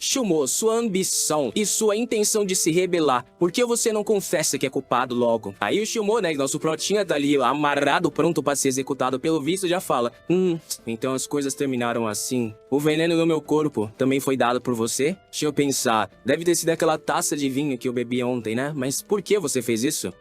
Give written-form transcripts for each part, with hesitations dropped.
Shumo, sua ambição e sua intenção de se rebelar. Por que você não confessa que é culpado logo? Aí o Shumo, né, nosso protinha tá ali amarrado, pronto pra ser executado pelo visto, já fala: então as coisas terminaram assim. O veneno no meu corpo também foi dado por você? Deixa eu pensar, deve ter sido aquela taça de vinho que eu bebi ontem, né? Mas por que você fez isso?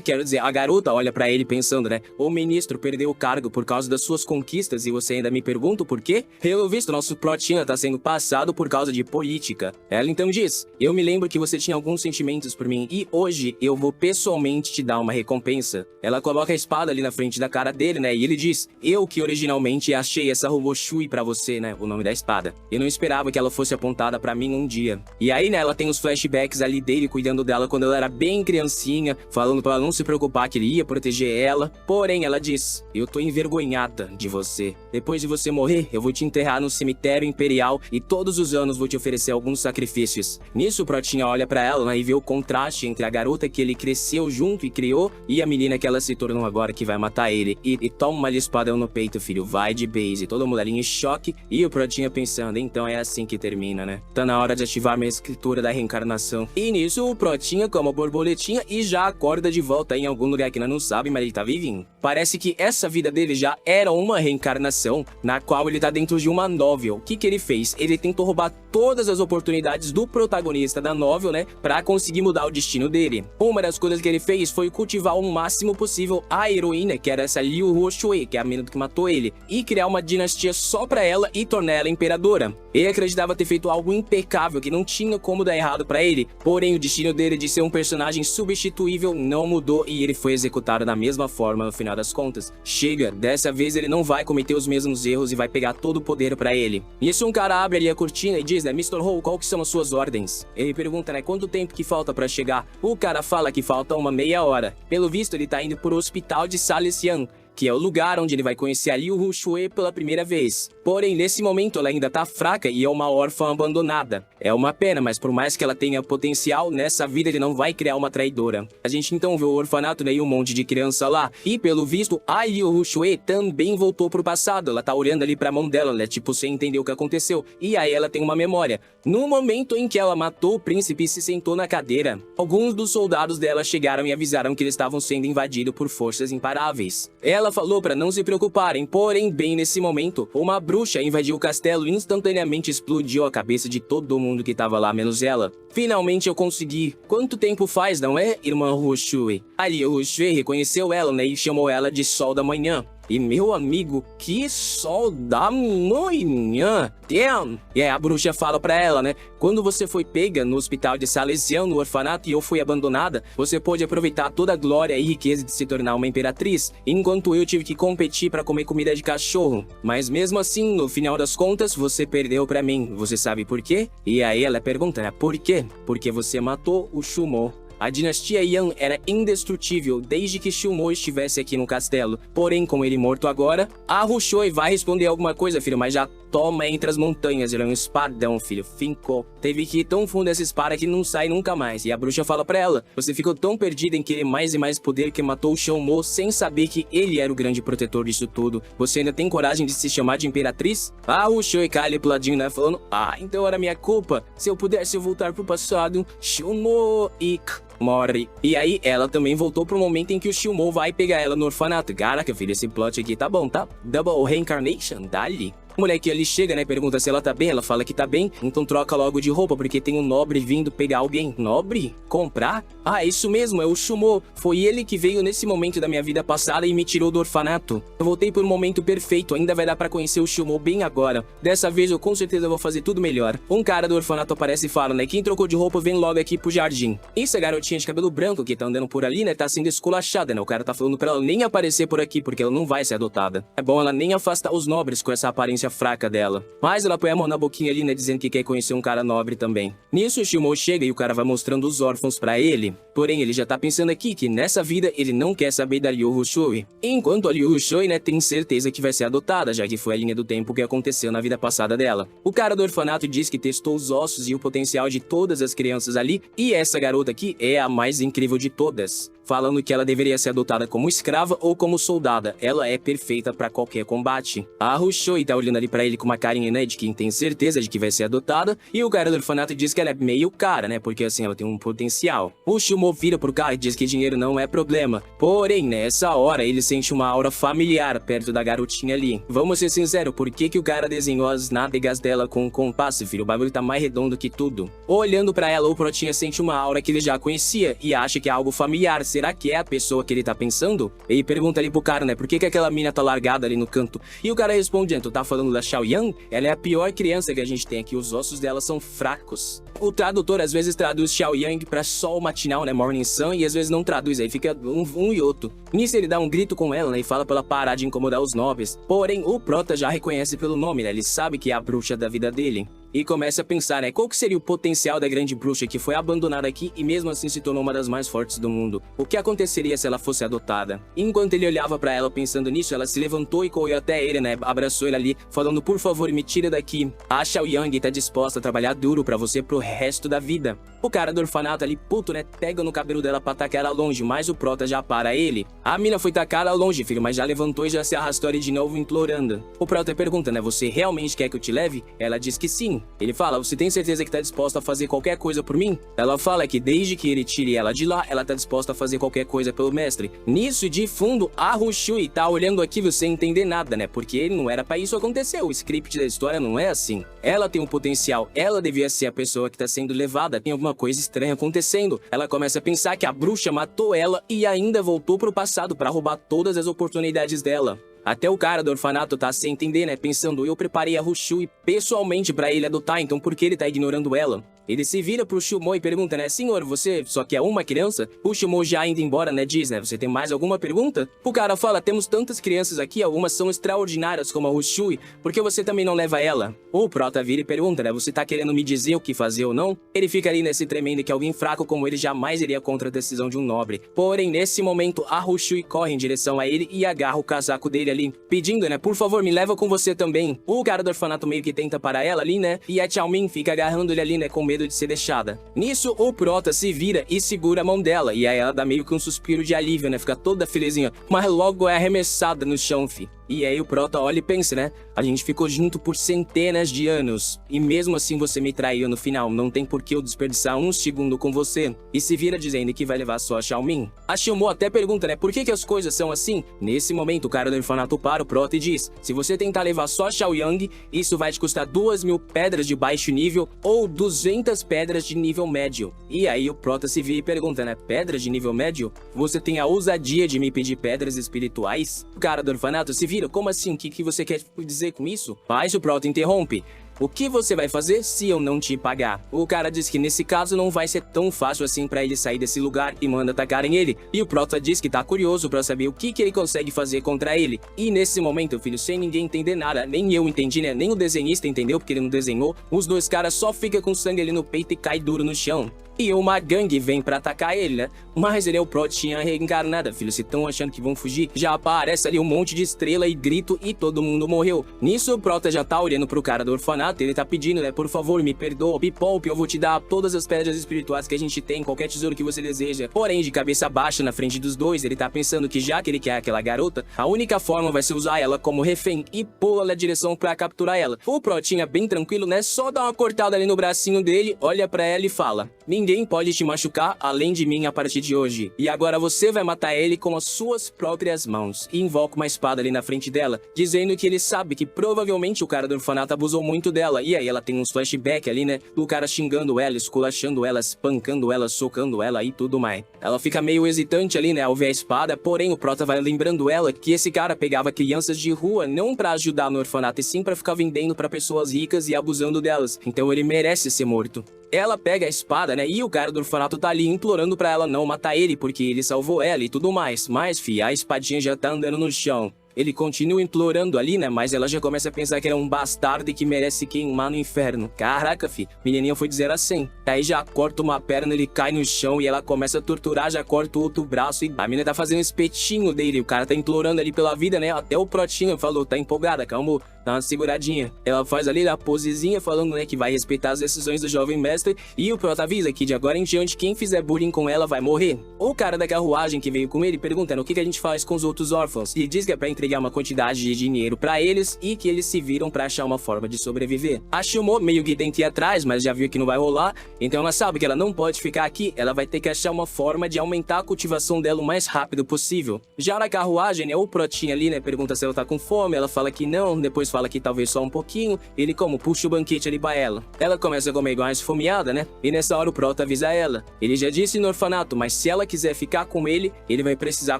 Quero dizer, a garota olha pra ele pensando, né? O ministro perdeu o cargo por causa das suas conquistas e você ainda me pergunta o porquê? Pelo visto, nosso plotinho tá sendo passado por causa de política. Ela então diz: eu me lembro que você tinha alguns sentimentos por mim e hoje eu vou pessoalmente te dar uma recompensa. Ela coloca a espada ali na frente da cara dele, né? E ele diz: eu que originalmente achei essa Roboshui pra você, né? O nome da espada. Eu não esperava que ela fosse apontada pra mim um dia. E aí, né, ela tem os flashbacks ali dele cuidando dela quando ela era bem criancinha, falando pra ela não se preocupar que ele ia proteger ela. Porém, ela diz: eu tô envergonhada de você. Depois de você morrer, eu vou te enterrar no cemitério imperial e todos os anos vou te oferecer alguns sacrifícios. Nisso, o Protinha olha pra ela, né, e vê o contraste entre a garota que ele cresceu junto e criou e a menina que ela se tornou agora que vai matar ele. E toma uma espadão no peito, filho, vai de base. Toda mulher em choque e o Protinha pensando: então é assim que termina, né? Tá na hora de ativar minha escritura da reencarnação. E nisso, o Protinha como a borboletinha e já acorda de volta em algum lugar que nós não sabe, mas ele tá vivinho. Parece que essa vida dele já era uma reencarnação, na qual ele tá dentro de uma novel. O que ele fez? Ele tentou roubar todas as oportunidades do protagonista da novel, né, pra conseguir mudar o destino dele. Uma das coisas que ele fez foi cultivar o máximo possível a heroína, que era essa Liu Huoshue, que é a menina que matou ele, e criar uma dinastia só pra ela e tornar ela imperadora. Ele acreditava ter feito algo impecável, que não tinha como dar errado pra ele, porém o destino dele de ser um personagem substituível não mudou e ele foi executado da mesma forma no final das contas. Chega, dessa vez ele não vai cometer os mesmos erros e vai pegar todo o poder pra ele. Nisso um cara abre ali a cortina e diz, né, Mr. Ho, qual que são as suas ordens? Ele pergunta, né, quanto tempo que falta pra chegar? O cara fala que falta uma meia hora. Pelo visto ele tá indo pro hospital de Salesian, que é o lugar onde ele vai conhecer a Liu Huoshue pela primeira vez. Porém, nesse momento ela ainda tá fraca e é uma órfã abandonada. É uma pena, mas por mais que ela tenha potencial, nessa vida ele não vai criar uma traidora. A gente então vê o orfanato, né, e um monte de criança lá. E pelo visto, a Liu Huoshue também voltou pro passado. Ela tá olhando ali pra mão dela, né, tipo, sem entender o que aconteceu. E aí ela tem uma memória. No momento em que ela matou o príncipe e se sentou na cadeira, alguns dos soldados dela chegaram e avisaram que eles estavam sendo invadidos por forças imparáveis. Ela falou para não se preocuparem, porém, bem nesse momento, uma bruxa invadiu o castelo e instantaneamente explodiu a cabeça de todo mundo que tava lá, menos ela. Finalmente eu consegui. Quanto tempo faz, não é, irmã Huoshue? A Liu Huoshue reconheceu ela, né, e chamou ela de Sol da Manhã. E meu amigo, que sol da manhã! Damn! E aí a bruxa fala pra ela, né? Quando você foi pega no hospital de Salesian, no orfanato, e eu fui abandonada, você pôde aproveitar toda a glória e riqueza de se tornar uma imperatriz, enquanto eu tive que competir pra comer comida de cachorro. Mas mesmo assim, no final das contas, você perdeu pra mim. Você sabe por quê? E aí ela pergunta, né? Por quê? Porque você matou o Shumo. A dinastia Yan era indestrutível desde que Shumo estivesse aqui no castelo. Porém, com ele morto agora, a Huoshue vai responder alguma coisa, filho, mas já toma entre as montanhas. Ele é um espadão, filho, fincou. Teve que ir tão fundo essa espada que não sai nunca mais. E a bruxa fala pra ela, você ficou tão perdida em querer mais e mais poder que matou o Shumo sem saber que ele era o grande protetor disso tudo. Você ainda tem coragem de se chamar de imperatriz? A Huoshue cai ali pro ladinho, né, falando, então era minha culpa. Se eu pudesse voltar pro passado, Shumo e... morre. E aí ela também voltou pro momento em que o Shumo vai pegar ela no orfanato. Caraca, filho, esse plot aqui tá bom, tá? Double Reincarnation, dali. O moleque ali chega, né, pergunta se ela tá bem, ela fala que tá bem, então troca logo de roupa, porque tem um nobre vindo pegar alguém. Nobre? Comprar? Isso mesmo, é o Shumo. Foi ele que veio nesse momento da minha vida passada e me tirou do orfanato. Eu voltei por um momento perfeito, ainda vai dar pra conhecer o Shumo bem agora. Dessa vez eu com certeza vou fazer tudo melhor. Um cara do orfanato aparece e fala, né, quem trocou de roupa vem logo aqui pro jardim. Isso, a garotinha de cabelo branco que tá andando por ali, né, tá sendo esculachada, né, o cara tá falando pra ela nem aparecer por aqui, porque ela não vai ser adotada. É bom ela nem afastar os nobres com essa aparência fraca dela. Mas ela põe a mão na boquinha ali, né, dizendo que quer conhecer um cara nobre também. Nisso o Shumo chega e o cara vai mostrando os órfãos pra ele. Porém, ele já tá pensando aqui que nessa vida ele não quer saber da Liu Huoshue. Enquanto a Liu Huoshue, né, tem certeza que vai ser adotada, já que foi a linha do tempo que aconteceu na vida passada dela. O cara do orfanato diz que testou os ossos e o potencial de todas as crianças ali, e essa garota aqui é a mais incrível de todas. falando que ela deveria ser adotada como escrava ou como soldada. Ela é perfeita pra qualquer combate. A Rushui tá olhando ali pra ele com uma carinha, né, de quem tem certeza de que vai ser adotada, e o cara do orfanato diz que ela é meio cara, né, porque assim, ela tem um potencial. O Shumo vira pro cara e diz que dinheiro não é problema. Porém, nessa hora, ele sente uma aura familiar perto da garotinha ali. Vamos ser sinceros, por que que o cara desenhou as nádegas dela com um compasso, filho? O bagulho tá mais redondo que tudo. Olhando pra ela, o Protinha sente uma aura que ele já conhecia e acha que é algo familiar. Será que é a pessoa que ele tá pensando? Ele pergunta ali pro cara, né, por que que aquela mina tá largada ali no canto? E o cara responde, tu tá falando da Xiao Yang? Ela é a pior criança que a gente tem aqui, os ossos dela são fracos. O tradutor às vezes traduz Xiao Yang pra sol matinal, né, Morning Sun, e às vezes não traduz, aí fica um e outro. Nisso ele dá um grito com ela, né, e fala pra ela parar de incomodar os nobres. Porém, o Prota já reconhece pelo nome, né, ele sabe que é a bruxa da vida dele. E começa a pensar, né, qual que seria o potencial da grande bruxa que foi abandonada aqui e mesmo assim se tornou uma das mais fortes do mundo? O que aconteceria se ela fosse adotada? Enquanto ele olhava pra ela pensando nisso, ela se levantou e correu até ele, né, abraçou ele ali, falando, por favor, me tira daqui. A Xiao Yang tá disposta a trabalhar duro pra você pro resto da vida. O cara do orfanato ali, puto, né, pega no cabelo dela pra tacar ela longe, mas o Prota já para ele. A mina foi tacar ela longe, filho, mas já levantou e já se arrastou ali de novo, implorando. O Prota pergunta, né, você realmente quer que eu te leve? Ela diz que sim. Ele fala, você tem certeza que tá disposta a fazer qualquer coisa por mim? Ela fala que desde que ele tire ela de lá, ela tá disposta a fazer qualquer coisa pelo mestre. Nisso, de fundo, a Rushui tá olhando aquilo sem entender nada, né? Porque não era pra isso acontecer, o script da história não é assim. Ela tem um potencial, ela devia ser a pessoa que tá sendo levada, tem alguma coisa estranha acontecendo. Ela começa a pensar que a bruxa matou ela e ainda voltou pro passado pra roubar todas as oportunidades dela. Até o cara do orfanato tá sem entender, né, pensando, eu preparei a Rushui pessoalmente pra ele adotar, então por que ele tá ignorando ela? Ele se vira pro Shumo e pergunta, né, senhor, você só quer uma criança? O Shumo já indo embora, né, diz, né, você tem mais alguma pergunta? O cara fala, temos tantas crianças aqui, algumas são extraordinárias como a Rushui, por que você também não leva ela? O Prota vira e pergunta, né, você tá querendo me dizer o que fazer ou não? Ele fica ali nesse tremendo que alguém fraco como ele jamais iria contra a decisão de um nobre. Porém, nesse momento, a Rushui corre em direção a ele e agarra o casaco dele ali, pedindo, né, por favor, me leva com você também. O cara do orfanato meio que tenta parar ela ali, né, e a Xiao Ming fica agarrando ele ali, né, com medo de ser deixada. Nisso, o Prota se vira e segura a mão dela, e aí ela dá meio que um suspiro de alívio, né, fica toda felizinha, mas logo é arremessada no chão, fi. E aí o Prota olha e pensa, né, a gente ficou junto por centenas de anos, e mesmo assim você me traiu no final, não tem por que eu desperdiçar um segundo com você. E se vira dizendo que vai levar só a Xiao Ming. A Shumo até pergunta, né, por que as coisas são assim? Nesse momento, o cara do orfanato para o Prota e diz, se você tentar levar só a Xiao Yang, isso vai te custar 2.000 pedras de baixo nível ou 200 pedras de nível médio. E aí o Prota se vira e pergunta, né, pedras de nível médio? Você tem a ousadia de me pedir pedras espirituais? O cara do orfanato se vira, como assim? O que você quer dizer com isso? Mas o Prota interrompe. O que você vai fazer se eu não te pagar? O cara diz que nesse caso não vai ser tão fácil assim pra ele sair desse lugar e manda atacarem ele. E o Prota diz que tá curioso pra saber o que ele consegue fazer contra ele. E nesse momento, filho, sem ninguém entender nada, nem eu entendi, né? Nem o desenhista entendeu porque ele não desenhou. Os dois caras só ficam com sangue ali no peito e cai duro no chão. E uma gangue vem pra atacar ele, né? Mas ele é o Protinha reencarnada, filho. Se estão achando que vão fugir, já aparece ali um monte de estrela e grito e todo mundo morreu. Nisso o Prota já tá olhando pro cara do orfanato, ele tá pedindo, né? Por favor, me perdoa, me poupe, eu vou te dar todas as pedras espirituais que a gente tem, qualquer tesouro que você deseja. Porém, de cabeça baixa na frente dos dois, ele tá pensando que já que ele quer aquela garota, a única forma vai ser usar ela como refém e pô-la na direção pra capturar ela. O Protinha, bem tranquilo, né? Só dá uma cortada ali no bracinho dele, olha pra ela e fala, ninguém pode te machucar além de mim a partir de hoje. E agora você vai matar ele com as suas próprias mãos. E invoca uma espada ali na frente dela, dizendo que ele sabe que provavelmente o cara do orfanato abusou muito dela. E aí ela tem uns flashbacks ali, né? Do cara xingando ela, esculachando ela, espancando ela, socando ela e tudo mais. Ela fica meio hesitante ali, né? Ao ver a espada, porém o Prota vai lembrando ela que esse cara pegava crianças de rua não pra ajudar no orfanato, e sim pra ficar vendendo pra pessoas ricas e abusando delas. Então ele merece ser morto. Ela pega a espada, né, e o cara do orfanato tá ali implorando pra ela não matar ele, porque ele salvou ela e tudo mais. Mas, fi, a espadinha já tá andando no chão. Ele continua implorando ali, né, mas ela já começa a pensar que ele é um bastardo e que merece queimar no inferno. Caraca, fi, menininha foi de 0 a 100. Daí já corta uma perna, ele cai no chão e ela começa a torturar, já corta o outro braço e a menina tá fazendo um espetinho dele. O cara tá implorando ali pela vida, né, até o Protinho falou, tá empolgada, calma, dá uma seguradinha. Ela faz ali a posezinha falando, né, que vai respeitar as decisões do jovem mestre, e o prota avisa que de agora em diante quem fizer bullying com ela vai morrer. O cara da carruagem que veio com ele pergunta o que a gente faz com os outros órfãos, e diz que é pra entregar uma quantidade de dinheiro pra eles e que eles se viram pra achar uma forma de sobreviver. A Shumo meio que tenta ir atrás, mas já viu que não vai rolar, então ela sabe que ela não pode ficar aqui, ela vai ter que achar uma forma de aumentar a cultivação dela o mais rápido possível. Já na carruagem, né, o protinha ali, né, pergunta se ela tá com fome, ela fala que não, depois fala que talvez só um pouquinho, ele como puxa o banquete ali pra ela. Ela começa a comer igual uma esfomeada, né, e nessa hora o prota avisa ela. Ele já disse no orfanato, mas se ela quiser ficar com ele, ele vai precisar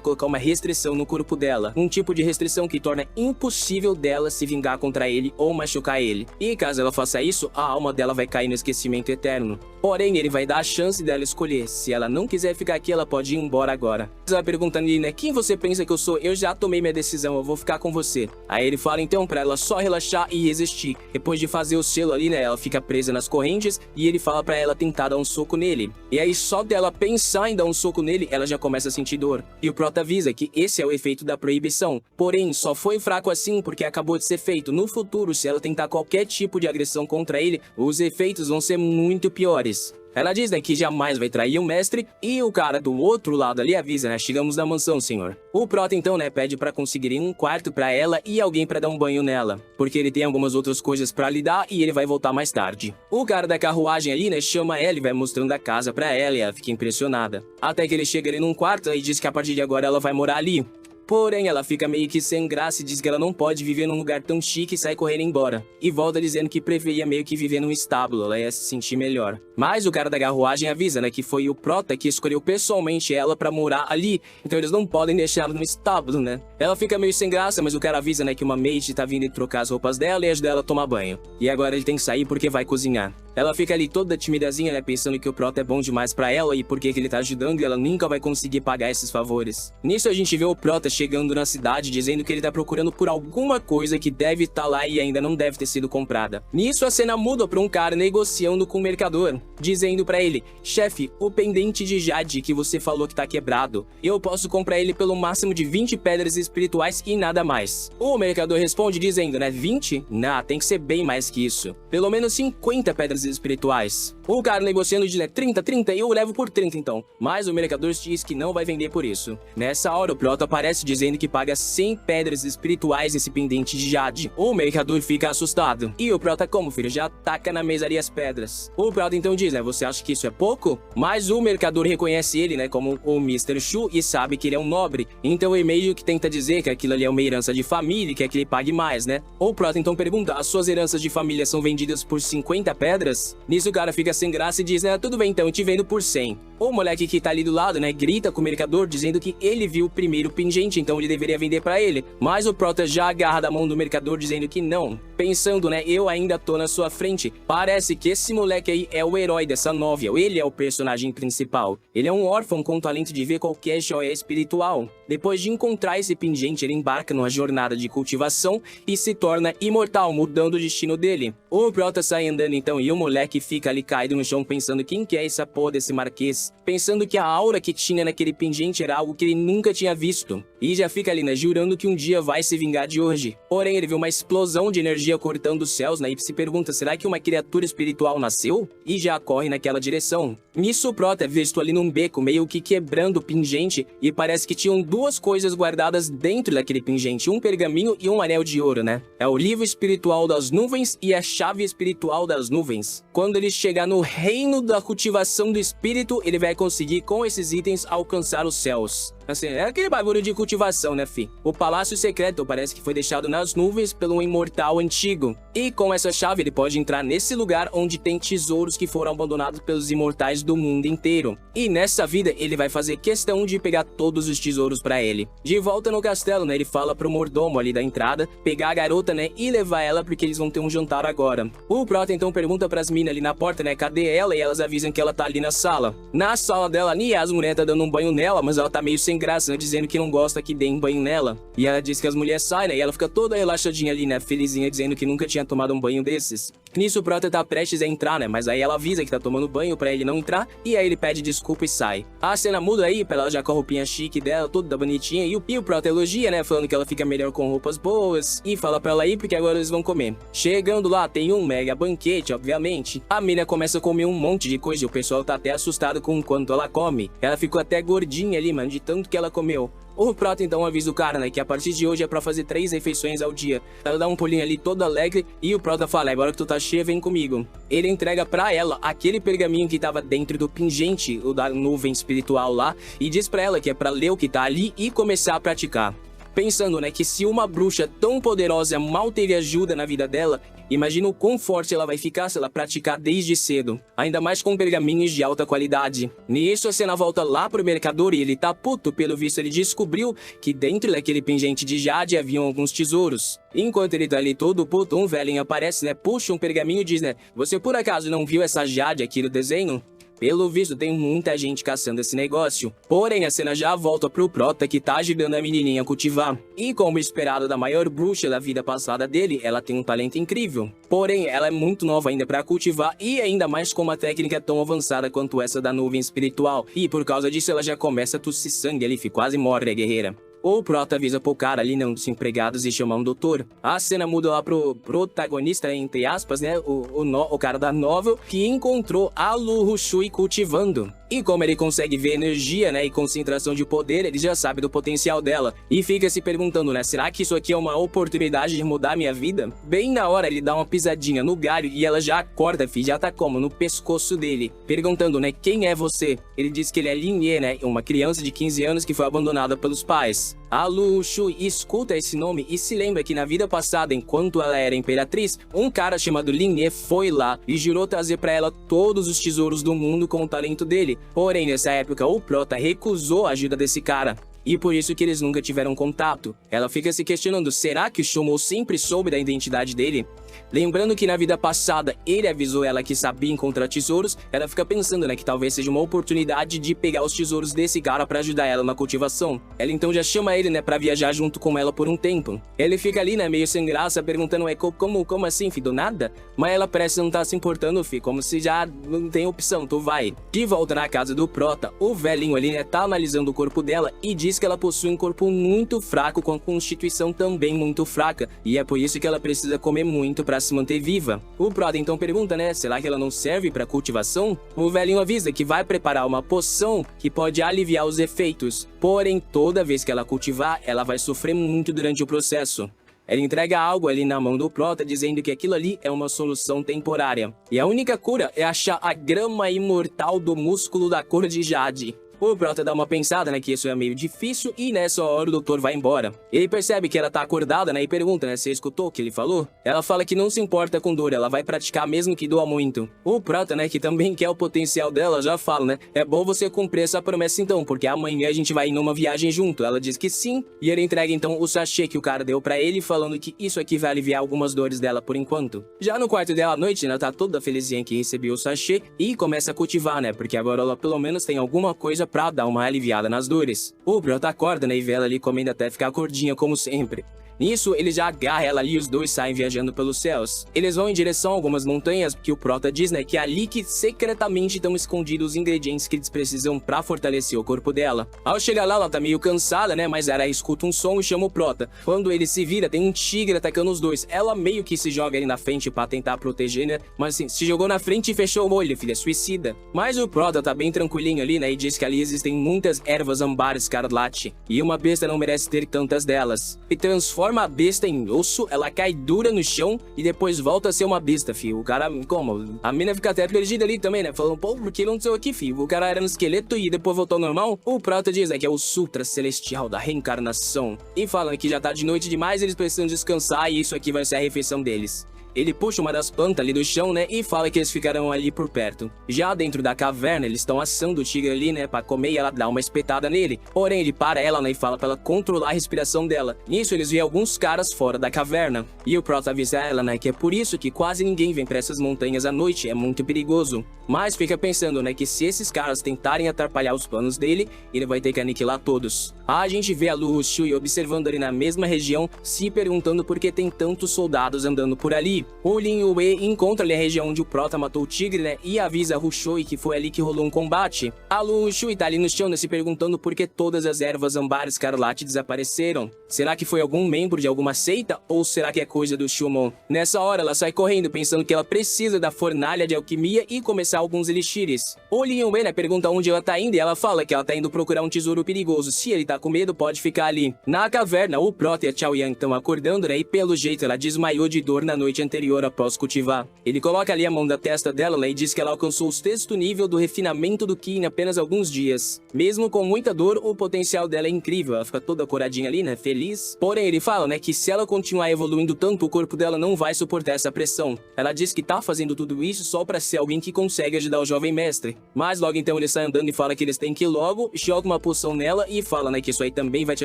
colocar uma restrição no corpo dela, um tipo de restrição que torna impossível dela se vingar contra ele ou machucar ele. E caso ela faça isso, a alma dela vai cair no esquecimento eterno. Porém, ele vai dar a chance dela escolher. Se ela não quiser ficar aqui, ela pode ir embora agora. Ela pergunta ali, né, quem você pensa que eu sou? Eu já tomei minha decisão, eu vou ficar com você. Aí ele fala então pra ela só relaxar e resistir. Depois de fazer o selo ali, né, ela fica presa nas correntes e ele fala pra ela tentar dar um soco nele. E aí só dela pensar em dar um soco nele, ela já começa a sentir dor. E o prota avisa que esse é o efeito da proibição. Porém, só foi fraco assim porque acabou de ser feito. No futuro, se ela tentar qualquer tipo de agressão contra ele, os efeitos vão ser muito piores. Ela diz, né, que jamais vai trair o mestre, e o cara do outro lado ali avisa, né, chegamos na mansão, senhor. O prota então, né, pede pra conseguirem um quarto pra ela e alguém pra dar um banho nela, porque ele tem algumas outras coisas pra lidar e ele vai voltar mais tarde. O cara da carruagem ali, né, chama ela e vai mostrando a casa pra ela e ela fica impressionada. Até que ele chega ali num quarto e diz que a partir de agora ela vai morar ali. Porém, ela fica meio que sem graça e diz que ela não pode viver num lugar tão chique e sai correndo embora. E volta dizendo que preferia meio que viver num estábulo, ela ia se sentir melhor. Mas o cara da carruagem avisa, né, que foi o prota que escolheu pessoalmente ela pra morar ali, então eles não podem deixar ela no estábulo, né. Ela fica meio sem graça, mas o cara avisa, né, que uma maid tá vindo trocar as roupas dela e ajudar ela a tomar banho. E agora ele tem que sair porque vai cozinhar. Ela fica ali toda timidazinha, né, pensando que o prota é bom demais pra ela e porque que ele tá ajudando e ela nunca vai conseguir pagar esses favores. Nisso a gente vê o prota chegando na cidade dizendo que ele tá procurando por alguma coisa que deve estar lá e ainda não deve ter sido comprada. Nisso a cena muda pra um cara negociando com o mercador, dizendo pra ele, chefe, o pendente de jade que você falou que tá quebrado, eu posso comprar ele pelo máximo de 20 pedras espirituais e nada mais. O mercador responde dizendo, né, 20? Não, tem que ser bem mais que isso. Pelo menos 50 pedras espirituais. O cara negociando diz, né, 30 e eu levo por 30 então. Mas o mercador diz que não vai vender por isso. Nessa hora o prota aparece dizendo que paga 100 pedras espirituais nesse pendente de jade. O mercador fica assustado. E o prota como, filho? Já taca na mesa ali as pedras. O prota então diz, né, você acha que isso é pouco? Mas o mercador reconhece ele, né, como o Mr. Shu e sabe que ele é um nobre. Então ele meio que tenta dizer que aquilo ali é uma herança de família e quer que ele pague mais, né? O prota então pergunta, as suas heranças de família são vendidas por 50 pedras? Nisso o cara fica sem graça e diz, né, tudo bem então, eu te vendo por 100. O moleque que tá ali do lado, né, grita com o mercador dizendo que ele viu o primeiro pingente, então ele deveria vender pra ele. Mas o prota já agarra da mão do mercador dizendo que não. Pensando, né, eu ainda tô na sua frente. Parece que esse moleque aí é o herói dessa novel, ele é o personagem principal. Ele é um órfão com o talento de ver qualquer joia espiritual. Depois de encontrar esse pingente, ele embarca numa jornada de cultivação e se torna imortal, mudando o destino dele. O prota sai andando então e o moleque fica ali caído no chão pensando quem que é essa porra desse marquês. Pensando que a aura que tinha naquele pingente era algo que ele nunca tinha visto. E já fica ali, né, jurando que um dia vai se vingar de hoje. Porém, ele vê uma explosão de energia cortando os céus, né, e se pergunta, será que uma criatura espiritual nasceu? E já corre naquela direção. Nisso o prota é visto ali num beco, meio que quebrando o pingente, e parece que tinham duas coisas guardadas dentro daquele pingente, um pergaminho e um anel de ouro, né? É o livro espiritual das nuvens e a chave espiritual das nuvens. Quando ele chegar no reino da cultivação do espírito, ele vai conseguir com esses itens alcançar os céus. Assim, é aquele bagulho de cultivação, né, fi? O palácio secreto parece que foi deixado nas nuvens pelo imortal antigo. E com essa chave ele pode entrar nesse lugar onde tem tesouros que foram abandonados pelos imortais do mundo inteiro. E nessa vida ele vai fazer questão de pegar todos os tesouros pra ele. De volta no castelo, né, ele fala pro mordomo ali da entrada pegar a garota, né, e levar ela porque eles vão ter um jantar agora. O prota então pergunta pras minas ali na porta, né, cadê ela? E elas avisam que ela tá ali na sala. Na sala dela ali, as mulheres tá dando um banho nela, mas ela tá meio sem graça, né, dizendo que não gosta que deem banho nela. E ela diz que as mulheres saem, né, e ela fica toda relaxadinha ali, né, felizinha, dizendo que nunca tinha tomado um banho desses. Nisso o Prota tá prestes a entrar, né? Mas aí ela avisa que tá tomando banho pra ele não entrar, e aí ele pede desculpa e sai. A cena muda aí, pra ela já com a roupinha chique dela, toda bonitinha, e o Prota elogia, né? Falando que ela fica melhor com roupas boas, e fala pra ela ir porque agora eles vão comer. Chegando lá, tem um mega banquete, obviamente. A mina começa a comer um monte de coisa e o pessoal tá até assustado com o quanto ela come. Ela ficou até gordinha ali, mano, de tanto que ela comeu. O Prota então avisa o cara, né, que a partir de hoje é pra fazer 3 refeições ao dia. Ela dá um pulinho ali todo alegre e o Prota fala, agora que tu tá cheia, vem comigo. Ele entrega pra ela aquele pergaminho que tava dentro do pingente, o da nuvem espiritual lá, e diz pra ela que é pra ler o que tá ali e começar a praticar. Pensando, né, que se uma bruxa tão poderosa mal teve ajuda na vida dela, imagina o quão forte ela vai ficar se ela praticar desde cedo, ainda mais com pergaminhos de alta qualidade. Nisso a cena volta lá pro mercador e ele tá puto, pelo visto ele descobriu que dentro daquele pingente de jade haviam alguns tesouros. Enquanto ele tá ali todo puto, um velhinho aparece, né, puxa um pergaminho e diz, né, você por acaso não viu essa jade aqui no desenho? Pelo visto, tem muita gente caçando esse negócio. Porém, a cena já volta pro Prota que tá ajudando a menininha a cultivar. E como esperado da maior bruxa da vida passada dele, ela tem um talento incrível. Porém, ela é muito nova ainda pra cultivar e ainda mais com uma técnica tão avançada quanto essa da nuvem espiritual. E por causa disso, ela já começa a tossir sangue ali, quase morre a guerreira. O Prota avisa pro cara ali, né, um dos empregados, e chama um doutor. A cena muda lá pro protagonista, entre aspas, né, o cara da novel, que encontrou a Lu Shui cultivando. E como ele consegue ver energia, né, e concentração de poder, ele já sabe do potencial dela. E fica se perguntando, né, será que isso aqui é uma oportunidade de mudar minha vida? Bem na hora, ele dá uma pisadinha no galho e ela já acorda, já tá como? No pescoço dele. Perguntando, né, quem é você? Ele diz que ele é Lin Ye, né, uma criança de 15 anos que foi abandonada pelos pais. A Lu Shui escuta esse nome e se lembra que na vida passada, enquanto ela era imperatriz, um cara chamado Lin Ye foi lá e jurou trazer pra ela todos os tesouros do mundo com o talento dele. Porém, nessa época, o Prota recusou a ajuda desse cara. E por isso que eles nunca tiveram contato. Ela fica se questionando, será que o Shumo sempre soube da identidade dele? Lembrando que na vida passada ele avisou ela que sabia encontrar tesouros, ela fica pensando, né, que talvez seja uma oportunidade de pegar os tesouros desse cara pra ajudar ela na cultivação. Ela então já chama ele, né, pra viajar junto com ela por um tempo. Ele fica ali, né, meio sem graça, perguntando, como assim, fi, do nada? Mas ela parece não tá se importando, fi, como se já não tem opção, tu vai. De volta na casa do Prota, o velhinho ali, né, tá analisando o corpo dela e diz que ela possui um corpo muito fraco com a constituição também muito fraca, e é por isso que ela precisa comer muito pra se manter viva. O Prota então pergunta, né, será que ela não serve pra cultivação? O velhinho avisa que vai preparar uma poção que pode aliviar os efeitos, porém toda vez que ela cultivar, ela vai sofrer muito durante o processo. Ela entrega algo ali na mão do Prota, dizendo que aquilo ali é uma solução temporária. E a única cura é achar a grama imortal do músculo da cor de jade. O Prota dá uma pensada, né, que isso é meio difícil e nessa hora o doutor vai embora. Ele percebe que ela tá acordada, né, e pergunta, né, você escutou o que ele falou? Ela fala que não se importa com dor, ela vai praticar mesmo que doa muito. O Prota, né, que também quer o potencial dela, já fala, né, é bom você cumprir essa promessa então, porque amanhã a gente vai ir numa viagem junto. Ela diz que sim, e ele entrega então o sachê que o cara deu pra ele, falando que isso aqui vai aliviar algumas dores dela por enquanto. Já no quarto dela à noite, ela tá toda felizinha que recebeu o sachê e começa a cultivar, né, porque agora ela pelo menos tem alguma coisa pra dar uma aliviada nas dores. O Prota acorda, né, e vê ela ali comendo até ficar gordinha como sempre. Nisso, ele já agarra ela ali e os dois saem viajando pelos céus. Eles vão em direção a algumas montanhas, porque o Prota diz, né, que é ali que secretamente estão escondidos os ingredientes que eles precisam pra fortalecer o corpo dela. Ao chegar lá, ela tá meio cansada, né, mas ela escuta um som e chama o Prota. Quando ele se vira, tem um tigre atacando os dois. Ela meio que se joga ali na frente pra tentar proteger, né, mas assim, se jogou na frente e fechou o olho, filha, suicida. Mas o Prota tá bem tranquilinho ali, né, e diz que ali existem muitas ervas ambar escarlate, e uma besta não merece ter tantas delas. E transforma a besta em osso, ela cai dura no chão e depois volta a ser uma besta, fio. O cara, como? A mina fica até perdida ali também, né? Falando, pô, por que não aconteceu aqui, fio? O cara era um esqueleto e depois voltou ao normal? O Prota diz, né, que é o Sutra Celestial da Reencarnação. E falam que já tá de noite demais, eles precisam descansar e isso aqui vai ser a refeição deles. Ele puxa uma das plantas ali do chão, né, e fala que eles ficarão ali por perto. Já dentro da caverna, eles estão assando o tigre ali, né, pra comer e ela dá uma espetada nele. Porém, ele para ela, né, e fala pra ela controlar a respiração dela. Nisso, eles veem alguns caras fora da caverna. E o Prota avisa ela, né, que é por isso que quase ninguém vem pra essas montanhas à noite, é muito perigoso. Mas fica pensando, né, que se esses caras tentarem atrapalhar os planos dele, ele vai ter que aniquilar todos. A gente vê a Lu Shui observando ali na mesma região, se perguntando por que tem tantos soldados andando por ali. O Lin Yue encontra ali a região onde o Prota matou o tigre, né, e avisa a Rushui que foi ali que rolou um combate. A Lu Rushui tá ali no chão, né, se perguntando por que todas as ervas âmbar escarlate desapareceram. Será que foi algum membro de alguma seita ou será que é coisa do Shumon? Nessa hora ela sai correndo pensando que ela precisa da fornalha de alquimia e começar alguns elixires. O Lin Yue, né, pergunta onde ela tá indo e ela fala que ela tá indo procurar um tesouro perigoso. Se ele tá com medo, pode ficar ali. Na caverna, o Prota e a Chaoyang estão acordando, né, e pelo jeito ela desmaiou de dor na noite anterior após cultivar. Ele coloca ali a mão da testa dela, né, e diz que ela alcançou o sexto nível do refinamento do Ki em apenas alguns dias. Mesmo com muita dor, o potencial dela é incrível. Ela fica toda coradinha ali, né, feliz. Porém, ele fala, né, que se ela continuar evoluindo tanto, o corpo dela não vai suportar essa pressão. Ela diz que tá fazendo tudo isso só pra ser alguém que consegue ajudar o jovem mestre. Mas logo então ele sai andando e fala que eles têm que ir logo, joga uma poção nela e fala, né, que isso aí também vai te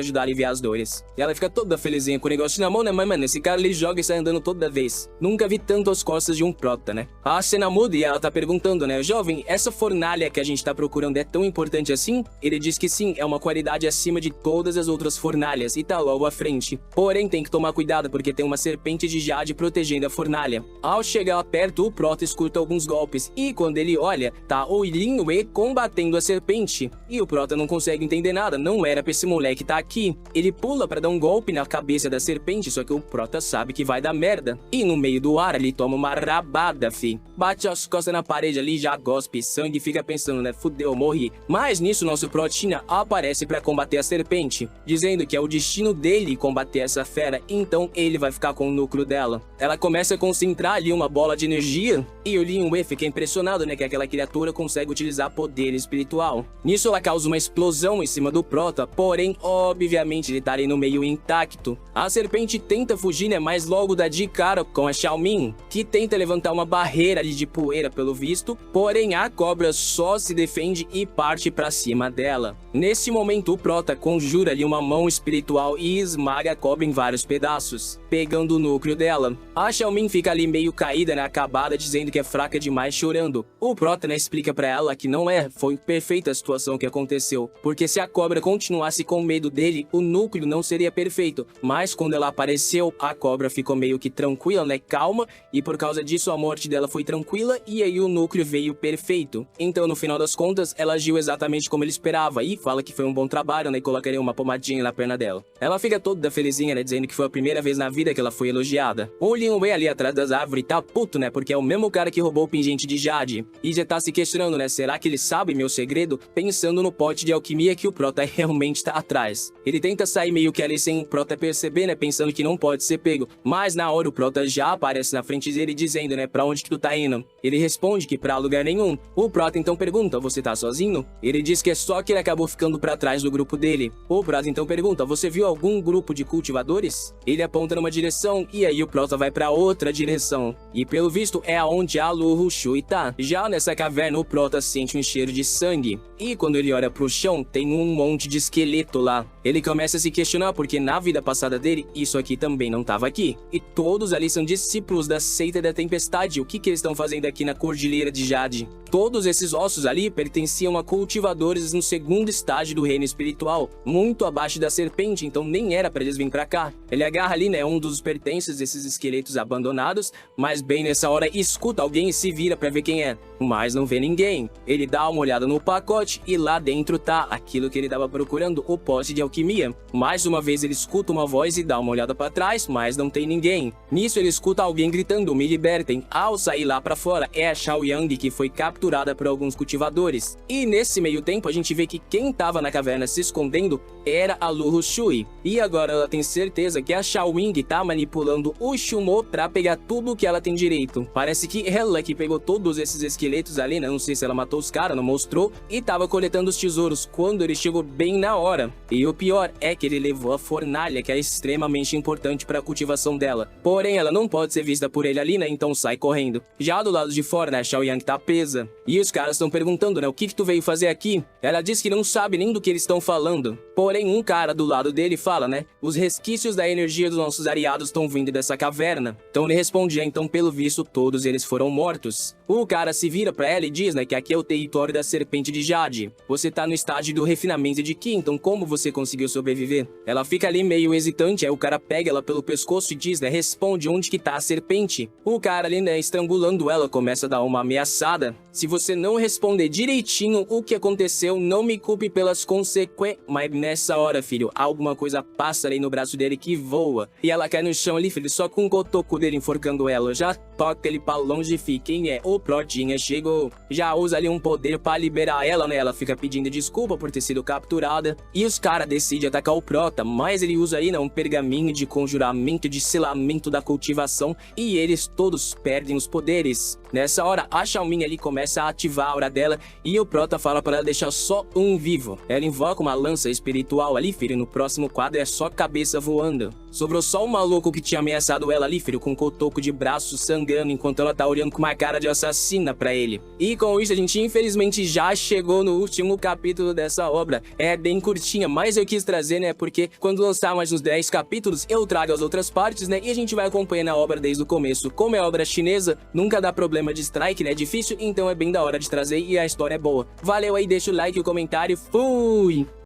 ajudar a aliviar as dores. E ela fica toda felizinha com o negócio na mão, né, mas mano, esse cara ele joga e sai andando toda vez. Nunca vi tanto as costas de um Prota, né? A cena muda e ela tá perguntando, né, jovem, essa fornalha que a gente tá procurando é tão importante assim? Ele diz que sim, é uma qualidade acima de todas as outras fornalhas e tá logo à frente. Porém, tem que tomar cuidado porque tem uma serpente de jade protegendo a fornalha. Ao chegar lá perto, o Prota escuta alguns golpes e quando ele olha, tá o Lin Yue combatendo a serpente. E o Prota não consegue entender nada, não era pra esse moleque tá aqui. Ele pula pra dar um golpe na cabeça da serpente, só que o Prota sabe que vai dar merda. E no meio do ar ele toma uma rabada, fi. Bate as costas na parede ali, já gospe sangue e fica pensando, né, fudeu, morri. Mas nisso nosso Protinha aparece pra combater a serpente, dizendo que é o destino dele combater essa fera, então ele vai ficar com o núcleo dela. Ela começa a concentrar ali uma bola de energia e o Lin Yue fica impressionado, né, que aquela criatura consegue utilizar poder espiritual. Nisso ela causa uma explosão em cima do Prota, porém, obviamente ele tá ali no meio intacto. A serpente tenta fugir, né, mas logo dá de cara com a Xiaomin, que tenta levantar uma barreira ali de poeira pelo visto, porém a cobra só se defende e parte pra cima dela. Nesse momento o Prota conjura ali uma mão espiritual e esmaga a cobra em vários pedaços, pegando o núcleo dela. A Xiaomin fica ali meio caída, né, acabada, dizendo que é fraca demais, chorando. O Prota, né, explica pra ela que não é, foi perfeita a situação que aconteceu, porque se a cobra continuasse com medo dele, o núcleo não seria perfeito, mas quando ela apareceu, a cobra ficou meio que tranquila, né, calma, e por causa disso a morte dela foi tranquila e aí o núcleo veio perfeito. Então no final das contas, ela agiu exatamente como ele esperava e fala que foi um bom trabalho, né, e colocaria uma pomadinha na perna dela. Ela fica toda felizinha, né, dizendo que foi a primeira vez na vida que ela foi elogiada. O Lin Yue ali atrás das árvores tá puto, né, porque é o mesmo cara que roubou o pingente de jade. E já tá se questionando, né, será que ele sabe meu segredo? Pensando no pote de alquimia que o Prota realmente tá atrás. Ele tenta sair meio que ali sem o Prota perceber, né, pensando que não pode ser pego. Mas na hora o Prota já aparece na frente dele dizendo, né, pra onde que tu tá indo? Ele responde que pra lugar nenhum. O Prota então pergunta, você tá sozinho? Ele diz que é só que ele acabou ficando pra trás do grupo dele. O Prota então pergunta, você viu algum grupo de cultivadores? Ele aponta numa direção e aí o Prota vai pra outra direção. E pelo visto é aonde a Lu Rushui tá. Já nessa caverna o Prota sente um cheiro de sangue. E quando ele olha pro chão, tem um monte de esqueleto lá. Ele começa a se questionar porque na vida passada dele, isso aqui também não tava aqui. E todos ali são discípulos da seita da tempestade. O que eles estão fazendo aqui na Cordilheira de Jade? Todos esses ossos ali pertenciam a cultivadores no segundo estágio do reino espiritual, muito abaixo da serpente, então nem era pra eles virem pra cá. Ele agarra ali, né, um dos pertences desses esqueletos abandonados, mas bem nessa hora escuta alguém e se vira pra ver quem é, mas não vê ninguém. Ele dá uma olhada no pacote e lá dentro tá aquilo que ele tava procurando, o pote de alquimia. Mais uma vez ele escuta uma voz e dá uma olhada pra trás, mas não tem ninguém. Nisso ele escuta alguém gritando, me libertem. Ao sair lá pra fora é a Xiaoyang que foi capturada por alguns cultivadores. E nesse meio tempo a gente vê que quem tava na caverna se escondendo era a Lu Rushui. E agora ela tem certeza que a Xiaoying tá manipulando o Shumo pra pegar tudo que ela tem direito. Parece que ela que pegou todos esses esqueletos ali, né? Não sei se ela matou os caras, não mostrou, e tava coletando os tesouros quando ele chegou bem na hora. E o pior é que ele levou a fornalha, que é extremamente importante para a cultivação dela. Porém, ela não pode ser vista por ele ali, né? Então sai correndo. Já do lado de fora, né? A Xiaoyang tá presa. E os caras estão perguntando, né? O que tu veio fazer aqui? Ela diz que não sabe nem do que eles estão falando. Porém, um cara do lado dele fala, né? Os resquícios da energia dos nossos aliados estão vindo dessa caverna. Então ele responde, então pelo visto todos eles foram mortos. O cara se vira pra ela e diz, né, que aqui é o território da serpente de Jade. Você tá no estágio do refinamento de Ki, então como você conseguiu sobreviver? Ela fica ali meio hesitante, aí o cara pega ela pelo pescoço e diz, né, responde onde que tá a serpente. O cara ali, né, estrangulando ela, começa a dar uma ameaçada. Se você não responder direitinho o que aconteceu, não me culpe pelas consequências. Mas nessa hora, filho, alguma coisa passa ali no braço dele que voa. E ela cai no chão ali, filho, só com o cotoco dele enforcando ela. Já toca ele pra longe, fica. Quem é? O Protinha chegou. Já usa ali um poder pra liberar ela, né? Ela fica pedindo desculpa por ter sido capturada. E os caras decidem atacar o Prota, mas ele usa aí, né, um pergaminho de conjuramento, de selamento da cultivação. E eles todos perdem os poderes. Nessa hora, a Xiaomin ali começa a ativar a aura dela e o Prota fala para ela deixar só um vivo. Ela invoca uma lança espiritual ali, filho, no próximo quadro é só cabeça voando. Sobrou só o maluco que tinha ameaçado ela ali, filho, com um cotoco de braço sangrando enquanto ela tá olhando com uma cara de assassina pra ele. E com isso a gente infelizmente já chegou no último capítulo dessa obra. É bem curtinha, mas eu quis trazer, né, porque quando lançar mais uns 10 capítulos eu trago as outras partes, né, e a gente vai acompanhando a obra desde o começo. Como é obra chinesa, nunca dá problema de strike, né, é difícil, então é bem da hora de trazer e a história é boa. Valeu aí, deixa o like e o comentário, fui!